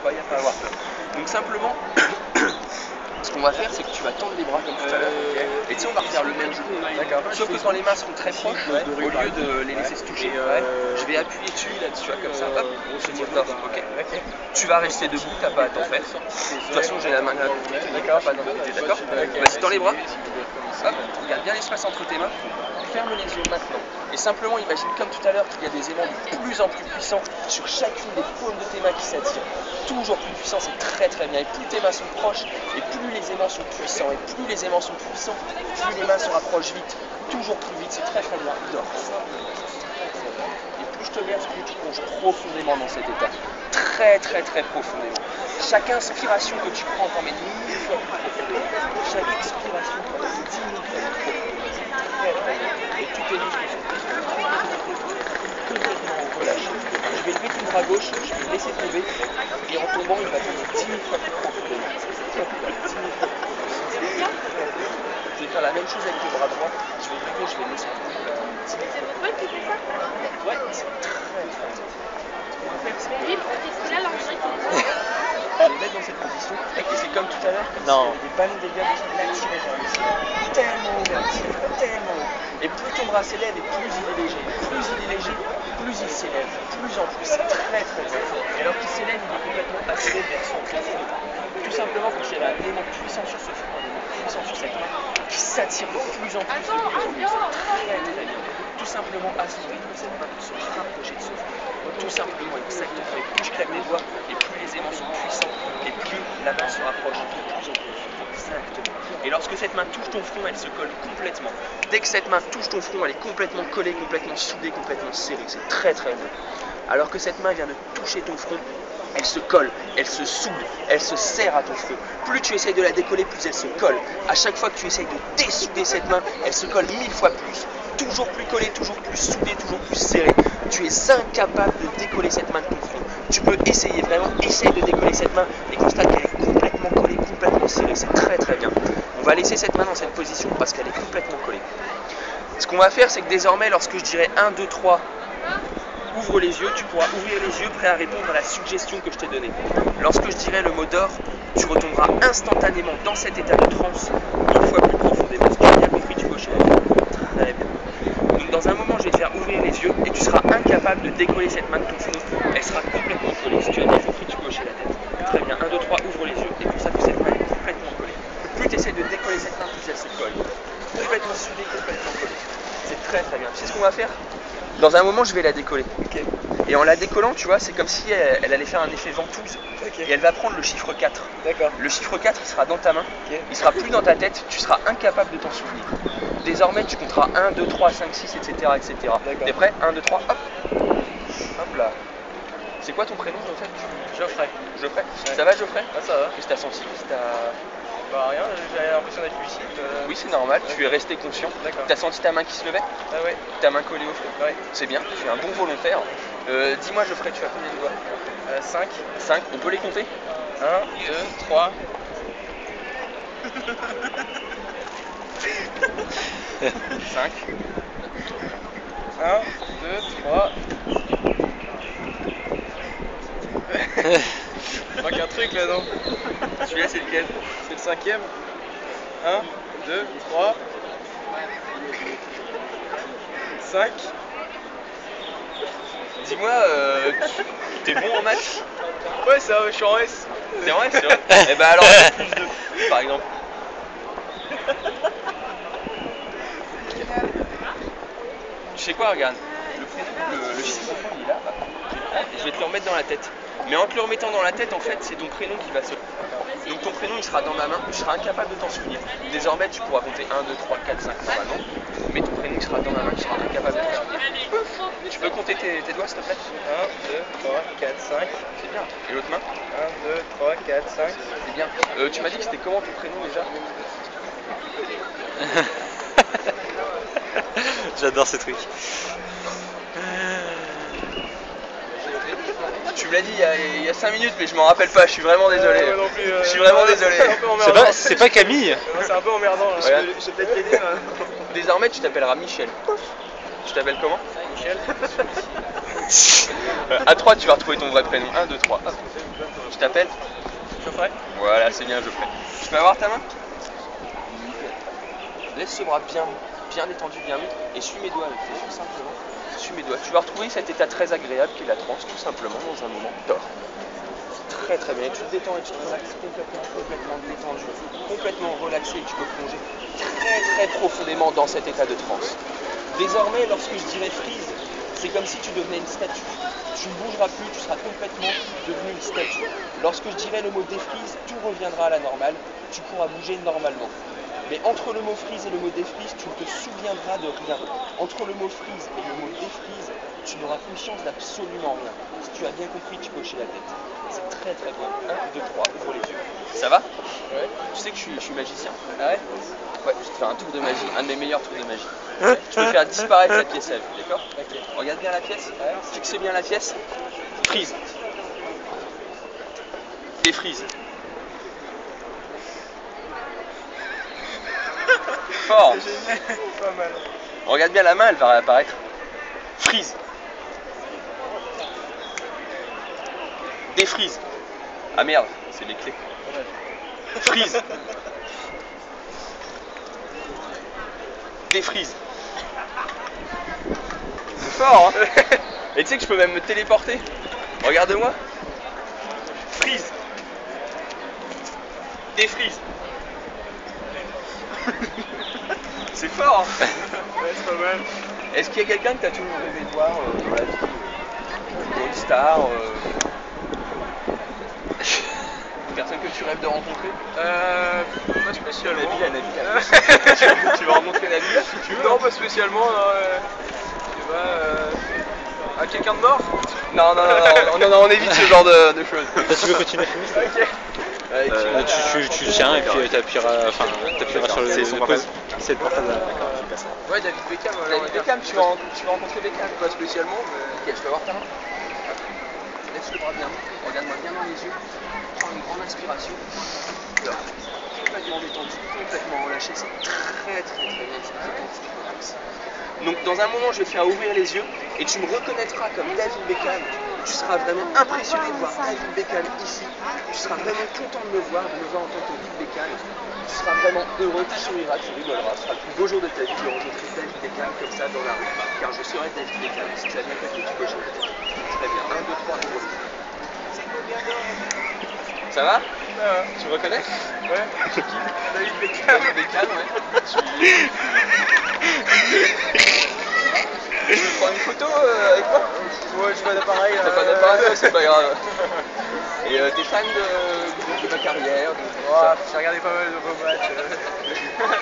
pas, il n'y a pas à avoir peur. Donc simplement, ce qu'on va faire, c'est que tu vas tendre les bras comme tout à l'heure. Et tu sais, on va refaire le même jeu. Sauf que quand les mains seront très proches, au lieu de les laisser se toucher, je vais appuyer dessus, là, tu vois, comme ça, hop, je tire torse, ok. Tu vas rester debout, t'as pas à t'en faire. De toute façon, j'ai la main là, d'accord, pas d'inquiéter, d'accord. Vas-y, tends les bras. Hop, regarde bien l'espace entre tes mains. Ferme les yeux maintenant. Et simplement imagine comme tout à l'heure qu'il y a des aimants de plus en plus puissants sur chacune des paumes de tes mains qui s'attirent. Toujours plus puissant, c'est très très bien. Et plus tes mains sont proches, et plus les aimants sont puissants. Et plus les aimants sont puissants, plus les mains se rapprochent vite. Toujours plus vite, c'est très très bien. Dors. Et plus je te berce, plus tu plonges profondément dans cet état. Très très très profondément. Chaque inspiration que tu prends t'emmène 1000 fois plus profondément. Chaque expiration t'emmène 10 000 fois plus profondément. Et tous tes muscles sont complètement relâchés. Je vais lever ton bras gauche, je vais le laisser tomber, et en tombant, il va tomber 10 000 fois plus profondément. 10 000 fois plus profondément. Je vais faire la même chose avec le bras droit, je vais lever, je vais le laisser tomber. C'est votre pote qui fait ça? Ouais, c'est très très bien. Ce qu'on va faire, c'est Oui, parce que là, l'enjeu, je vais les mettre dans cette position, et c'est comme tout à l'heure, comme s'il y avait des ballons d'égal, je vais l'attirer vers le ciel, tellement haut vers le ciel, tellement haut. Et plus ton bras s'élève, et plus il est léger. Plus il est léger, plus il s'élève, plus en plus. C'est très très bien. Et alors qu'il s'élève, il est complètement attiré vers son plafond. Tout simplement parce qu'il y a un élément puissant sur ce front, un élément puissant sur cette main, qui s'attire de plus en plus, de plus en plus. C'est très très bien. Tout simplement à son rythme, cette main peut se rapprocher de ce front. Tout simplement, exactement. Et plus je claque les doigts, et plus les aimants sont puissants, et plus la main se rapproche de plus en plus. Exactement. Et lorsque cette main touche ton front, elle se colle complètement. Dès que cette main touche ton front, elle est complètement collée, complètement soudée, complètement serrée. C'est très très bien. Alors que cette main vient de toucher ton front, elle se colle, elle se soude, elle se serre à ton front. Plus tu essayes de la décoller, plus elle se colle. À chaque fois que tu essayes de dessouder cette main, elle se colle 1000 fois plus. Toujours plus collée, toujours plus soudée, toujours plus serrée. Tu es incapable de décoller cette main de ton front. Tu peux essayer, vraiment, essaye de décoller cette main et constate qu'elle est complètement collée, complètement serrée. C'est très très bien. On va laisser cette main dans cette position parce qu'elle est complètement collée. Ce qu'on va faire, c'est que désormais, lorsque je dirai 1, 2, 3, ouvre les yeux, tu pourras ouvrir les yeux prêt à répondre à la suggestion que je t'ai donnée. Lorsque je dirai le mot d'or, tu retomberas instantanément dans cet état de transe, une fois plus profondément. Si tu as bien compris, tu hoches la tête. Très bien. Donc dans un moment, je vais te faire ouvrir les yeux et tu seras incapable de décoller cette main de ton front. Elle sera complètement collée. Si tu as bien compris, tu peux hocher la tête. Très bien. 1, 2, 3, ouvre les yeux et tu sais que cette main est complètement collée. Plus tu essaies de décoller cette main, plus elle se colle. Complètement soudée, complètement collée. C'est très très bien. Tu sais ce qu'on va faire? Dans un moment, je vais la décoller. Okay. Et en la décollant, tu vois, c'est comme si elle allait faire un effet ventouse. Okay. Et elle va prendre le chiffre 4. D'accord. Le chiffre 4, il sera dans ta main. Okay. Il sera plus dans ta tête. Tu seras incapable de t'en souvenir. Désormais, tu compteras 1, 2, 3, 5, 6, etc. etc. T'es prêt? 1, 2, 3, hop. Hop là. C'est quoi ton prénom en fait? Geoffrey. Geoffrey? Ouais. Ça va Geoffrey? Ah, ça va. Qu'est-ce que t'as senti? Bah rien, j'avais l'impression d'être lucide. Oui, c'est normal, tu es resté conscient. T'as senti ta main qui se levait? Ah ouais. Ta main collée au front? Ouais. C'est bien, tu es un bon volontaire. Dis-moi Geoffrey, tu as combien de doigts? 5. 5, on peut les compter? 1, 2, 3. 5. 1, 2, 3. Il manque un truc là, non? Celui-là, c'est lequel? C'est le 5e. 1, 2, 3. 5. Dis-moi, t'es bon en maths? Ouais, ça va, je suis en S. C'est vrai, c'est vrai. Eh ben alors, plus 2, par exemple. Tu sais quoi, regarde, le chiffre au fond, il est là, je vais te le remettre dans la tête. Mais en te le remettant dans la tête, en fait, c'est ton prénom qui va se... Donc ton prénom, il sera dans ma main, tu seras incapable de t'en souvenir. Désormais, tu pourras compter 1, 2, 3, 4, 5 normalement. Mais ton prénom, il sera dans ma main, tu seras incapable de t'en souvenir. Tu peux compter tes doigts, s'il te plaît? 1, 2, 3, 4, 5. C'est bien. Et l'autre main? 1, 2, 3, 4, 5. C'est bien. Tu m'as dit que c'était comment ton prénom déjà? J'adore ces trucs. Tu me l'as dit il y a 5 minutes, mais je m'en rappelle pas, je suis vraiment désolé. Non plus, je suis vraiment désolé. C'est pas Camille? C'est un peu emmerdant là. Ouais. Je vais peut-être t'aider. Désormais, tu t'appelleras Michel. Tu t'appelles comment? Michel. À 3, tu vas retrouver ton vrai prénom. 1, 2, 3. Je t'appelle Geoffrey. Voilà, c'est bien, Geoffrey. Tu peux avoir ta main? Laisse ce bras bien détendu, bien mis, et suis mes doigts avec tes yeux, simplement. Suis mes doigts. Tu vas retrouver cet état très agréable qui est la transe, tout simplement, dans un moment d'or. Très très bien. Tu te détends et tu te relaxes complètement détendu, complètement relaxé, et tu peux plonger très profondément dans cet état de transe. Désormais, lorsque je dirais freeze, c'est comme si tu devenais une statue. Tu ne bougeras plus, tu seras complètement devenu une statue. Lorsque je dirais le mot défreeze, tout reviendra à la normale, tu pourras bouger normalement. Mais entre le mot freeze et le mot défreeze, tu ne te souviendras de rien. Entre le mot freeze et le mot défreeze, tu n'auras conscience d'absolument rien. Si tu as bien compris, tu peux hocher la tête. C'est très bien. 1, 2, 3, ouvre les yeux. Ça va? Ouais. Tu sais que je suis magicien. Ah ouais? Ouais, je vais te faire un tour de magie, un de mes meilleurs tours de magie. Je peux faire disparaître la pièce à vue, d'accord? Ok. Regarde bien la pièce, fixez bien la pièce. Freeze. Défreeze. Fort. C'est génial. Pas mal. Regarde bien la main, elle va réapparaître. Freeze. Défreeze. Ah merde, c'est les clés. Freeze. Défreeze. C'est fort, hein? Et tu sais que je peux même me téléporter. Regarde-moi. Freeze. Défreeze. C'est fort, hein? Ouais, c'est pas mal. Est-ce qu'il y a quelqu'un que tu as toujours rêvé de voir dans la vie? Une star une personne que tu rêves de rencontrer? Pas spécialement. Nabila. Tu vas rencontrer Nabila si tu veux. Non, pas spécialement. À quelqu'un de mort? Non, on évite ce genre de choses. Tu veux continuer à filmer? Ok. Tu tiens et puis t'appuieras sur le C'est son portable. C'est le portable. D'accord. Ouais, David Beckham. David Beckham, tu vas rencontrer Beckham? Pas spécialement, mais. Ok, je peux avoir ta main? Laisse le bras bien. Regarde-moi bien dans les yeux. Prends une grande inspiration. Alors, complètement détendu, complètement relâché. C'est très bien. Tu te relaxes. Donc dans un moment, je vais te faire ouvrir les yeux et tu me reconnaîtras comme David Beckham. Tu seras vraiment impressionné de voir David Beckham ici. Tu seras vraiment content de me voir en tant que David Beckham. Tu seras vraiment heureux, tu souriras, tu rigoleras. Ce sera le plus beau jour de ta vie de rencontrer David Beckham comme ça dans la rue. Car je serai David Beckham. Si tu as bien compris, tu peux changer. Très bien. 1, 2, 3, ouvre. Ça va? Tu me reconnais? Ouais. David Beckham. David Beckham, ouais. Tu veux prendre une photo avec moi? Ouais, j'ai pas d'appareil. T'as pas d'appareil, c'est pas grave. Et t'es fan de ma carrière? Ouais, j'ai regardé pas mal de vos matchs.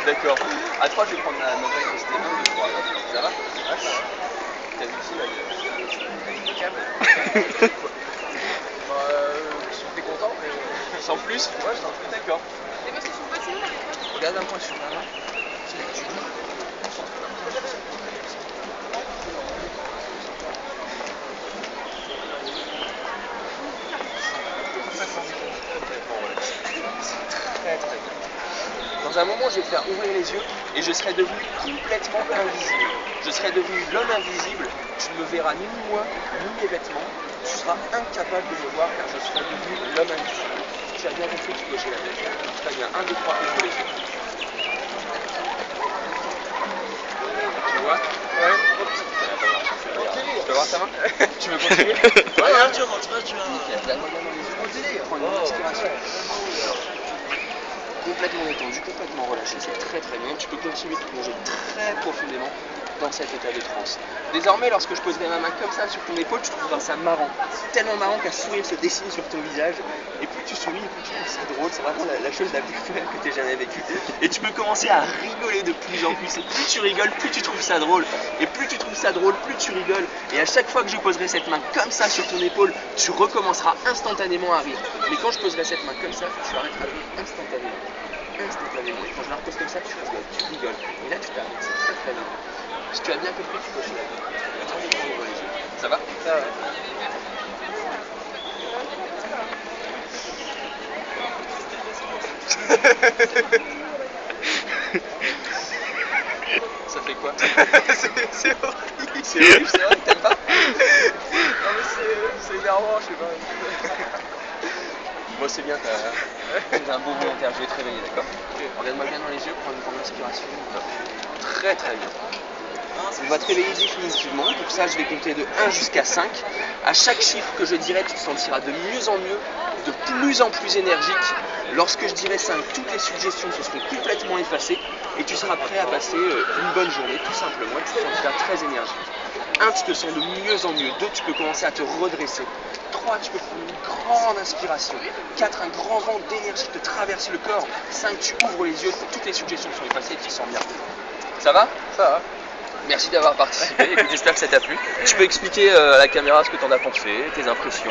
D'accord. À 3, je vais prendre ma vraie restée. 1, 2, 3. Ça va? Ouais, ça va. T'as vu qui là? Beckham. J'étais content, mais. Sans plus? Ouais, j'étais en plus. D'accord. Et parce que son pote, c'est où avec toi? Regarde un point sur ma main. C'est ce que tu dis. Très bien. Dans un moment, je vais te faire ouvrir les yeux et je serai devenu complètement invisible. Je serai devenu l'homme invisible. Tu ne me verras ni moi, ni mes vêtements. Tu seras incapable de me voir car je serai devenu l'homme invisible. Si tu as bien compris, tu peux hocher la tête. Très bien. 1, 2, 3, ouvre les yeux. Tu vois? Ouais. Ça n'a pas marché, c'est pas grave. Je peux voir ta main? Tu veux continuer? Ouais, tu rentres, tu vas. Nickel. Regarde-moi bien dans les yeux. Prends une inspiration. Complètement détendu, complètement relâché, c'est très bien. Tu peux continuer de plonger très profondément dans cet état de transe. Désormais, lorsque je poserai ma main comme ça sur ton épaule, tu trouveras ça marrant. Tellement marrant qu'un sourire se dessine sur ton visage. Et plus tu souris, et plus tu trouves ça drôle. C'est vraiment la chose la plus fun que tu aies jamais vécue. Et tu peux commencer à rigoler de plus en plus. Et plus tu rigoles, plus tu trouves ça drôle. Et plus tu trouves ça drôle, plus tu rigoles. Et à chaque fois que je poserai cette main comme ça sur ton épaule, tu recommenceras instantanément à rire. Mais quand je poserai cette main comme ça, tu arrêteras de rire instantanément. Instantanément. Et quand je la repose comme ça, tu rigoles. Et là, tu t'arrêtes. C'est très bien. Si tu as bien compris, tu peux hocher la tête. Ça va? Ça va. Ça fait quoi? C'est horrible. C'est horrible, c'est vrai, t'aimes pas? Non mais c'est énervant, je sais pas. Moi c'est bien, t'as un beau volontaire, je vais te réveiller, d'accord? Regarde-moi bien dans les yeux, prends une grande inspiration. Très très bien. On va te réveiller définitivement, pour ça je vais compter de 1 jusqu'à 5. À chaque chiffre que je dirai, tu te sentiras de mieux en mieux, de plus en plus énergique. Lorsque je dirai 5, toutes les suggestions se seront complètement effacées et tu seras prêt à passer une bonne journée, tout simplement, et tu te sentiras très énergique. 1, tu te sens de mieux en mieux. 2, tu peux commencer à te redresser. 3, tu peux prendre une grande inspiration. 4, un grand vent d'énergie te traverse le corps. 5, tu ouvres les yeux, toutes les suggestions sont effacées et tu te sens bien. Ça va? Ça va. Merci d'avoir participé, écoute, j'espère que ça t'a plu. Tu peux expliquer à la caméra ce que t'en as pensé, tes impressions.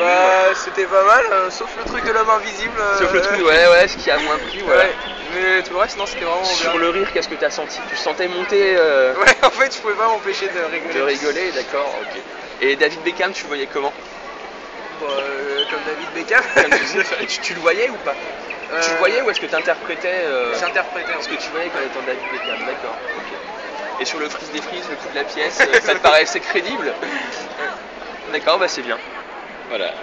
C'était pas mal, sauf le truc de l'homme invisible. Sauf le truc, ouais, ce qui a moins plu, voilà. Ouais, mais tout le reste, non, c'était vraiment bien. Sur le rire, qu'est-ce que t'as senti? Tu sentais monter Ouais, en fait, je pouvais pas m'empêcher de rigoler. de rigoler, d'accord, ok. Et David Beckham, tu le voyais comment? Bon, comme David Beckham. Tu le voyais ou pas? Tu le voyais ou est-ce que tu interprétais J'interprétais ce que tu voyais quand étant David Beckham? D'accord, ok. Et sur le frise des frises, le coup de la pièce, ça te paraissait crédible? D'accord, bah c'est bien. Voilà.